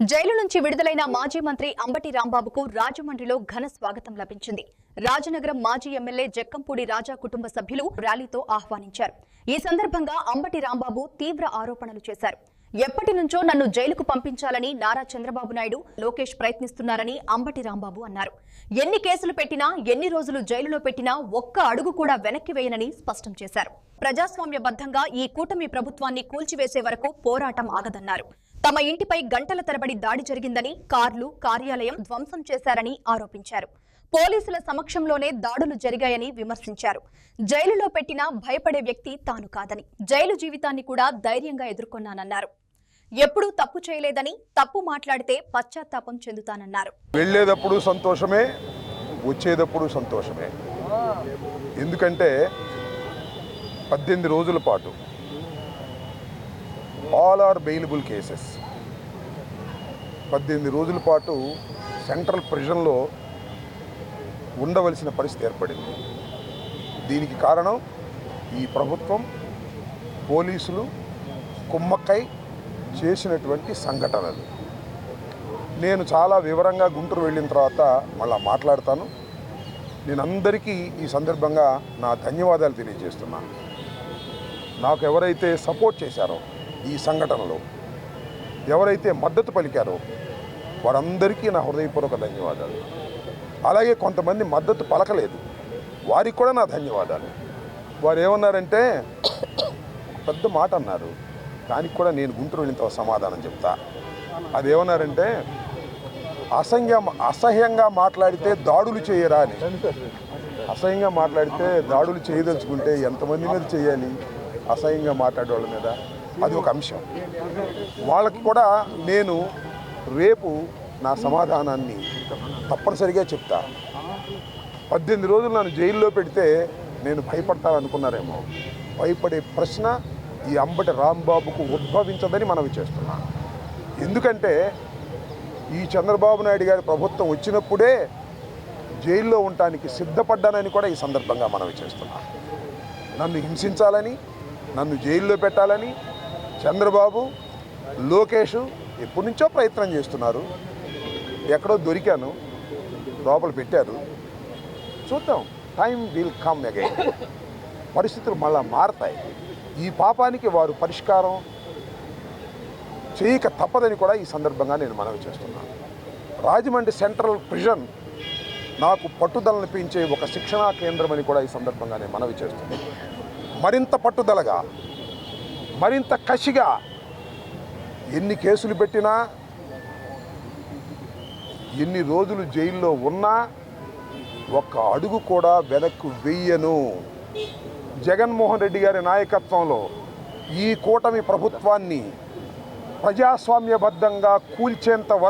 Jail నుంచి విడుదలైన మాజీ మంత్రి అంబటి రాంబాబుకు రాజమండ్రిలో ఘన స్వాగతం లభించింది. రాజనగరం మాజీ ఎమ్మెల్యే జక్కంపూడి రాజా కుటుంబ సభ్యులు ర్యాలీతో ఆహ్వానించారు. ఈ సందర్భంగా అంబటి రాంబాబు తీవ్ర ఆరోపణలు చేశారు. ఎప్పటి నుంచో నన్ను జైలుకు పంపించాలని నారా చంద్రబాబు నాయుడు, లోకేష్ ప్రయత్నిస్తున్నారని అంబటి రాంబాబు అన్నారు. ఎన్ని కేసులు పెట్టినా, ఎన్ని రోజులు జైలులో పెట్టినా ఒక్క అడుగు కూడా వెనక్కి వేయనని స్పష్టం చేశారు. ప్రజాస్వామ్యబద్ధంగా ఈ కూటమి ప్రభుత్వాన్ని కూల్చివేసే వరకు పోరాటం ఆగదన్నారు. తమ ఇంటిపై గంటల తరబడి దాడి జరిగిందని, కార్లు, కార్యాలయం ధ్వంసం చేశారని ఆరోపించారు. పోలీసుల సమక్షంలోనే దాడులు జరిగాయని విమర్శించారు. జైలులో పెట్టినా భయపడే వ్యక్తి తాను కాదని, జైలు జీవితాన్ని కూడా ధైర్యంగా ఎదుర్కొన్నానన్నారు. ఎప్పుడూ తప్పు చేయలేదని, తప్పు మాట్లాడితే పశ్చాత్తాపం చెందుతానన్నారు. వెళ్ళేటప్పుడు సంతోషమే, వచ్చేటప్పుడు సంతోషమే. ఎందుకంటే 18 రోజుల పాటు ఆల్ ఆర్ బెయిలబుల్ కేసెస్ 18 రోజుల పాటు సెంట్రల్ ప్రిజన్లో ఉండవలసిన పరిస్థితి ఏర్పడింది. దీనికి కారణం ఈ ప్రభుత్వం, పోలీసులు కుమ్మక్కై చేసినటువంటి సంఘటనలు. నేను చాలా వివరంగా గుంటూరు వెళ్ళిన తర్వాత మళ్ళీ మాట్లాడతాను. నేను అందరికీ ఈ సందర్భంగా నా ధన్యవాదాలు తెలియజేస్తున్నాను. నాకు ఎవరైతే సపోర్ట్ చేశారో ఈ సంఘటనలో, ఎవరైతే మద్దతు పలికారో వారందరికీ నా హృదయపూర్వక ధన్యవాదాలు. అలాగే కొంతమంది మద్దతు పలకలేదు, వారికి కూడా నా ధన్యవాదాలు. వారు ఏమన్నారంటే, పెద్ద మాట అన్నారు, దానికి కూడా నేను గుంటూరు వెళ్ళిన సమాధానం చెప్తా. అదేమన్నారంటే, అసహ్యంగా మాట్లాడితే దాడులు చేయరా అని. అసహ్యంగా మాట్లాడితే దాడులు చేయదలుచుకుంటే ఎంతమంది మీద చేయాలి? అసహ్యంగా మాట్లాడే వాళ్ళ మీద. అది ఒక అంశం. వాళ్ళకి కూడా నేను రేపు నా సమాధానాన్ని తప్పనిసరిగా చెప్తా. 18 రోజులు నన్ను జైల్లో పెడితే నేను భయపడతాననుకున్నారేమో. భయపడే ప్రశ్న ఈ అంబటి రాంబాబుకు ఉద్భవించదని మనవి చేస్తున్నాను. ఎందుకంటే ఈ చంద్రబాబు నాయుడు గారి ప్రభుత్వం వచ్చినప్పుడే జైల్లో ఉండటానికి సిద్ధపడ్డానని కూడా ఈ సందర్భంగా మనవి చేస్తున్నాను. నన్ను హింసించాలని, నన్ను జైల్లో పెట్టాలని చంద్రబాబు, లోకేష్ ఎప్పటి నుంచో ప్రయత్నం చేస్తున్నారు. ఎక్కడో దొరికాను, లోపల పెట్టారు. చూద్దాం, టైం విల్ కమ్ అగైన్. పరిస్థితులు మళ్ళా మారతాయి. ఈ పాపానికి వారు పరిష్కారం చేయక తప్పదని కూడా ఈ సందర్భంగా నేను మనవి చేస్తున్నాను. రాజమండ్రి సెంట్రల్ ప్రిజన్ నాకు పట్టుదలను పెంచే ఒక శిక్షణా కేంద్రం అని కూడా ఈ సందర్భంగా నేను మనవి చేస్తున్నాను. మరింత పట్టుదలగా, మరింత కసిగా ఎన్ని కేసులు పెట్టినా, ఎన్ని రోజులు జైల్లో ఉన్నా ఒక్క అడుగు కూడా వెనక్కు వెయ్యను. జగన్మోహన్ రెడ్డి గారి నాయకత్వంలో ఈ కూటమి ప్రభుత్వాన్ని ప్రజాస్వామ్యబద్ధంగా కూల్చేంత వరకు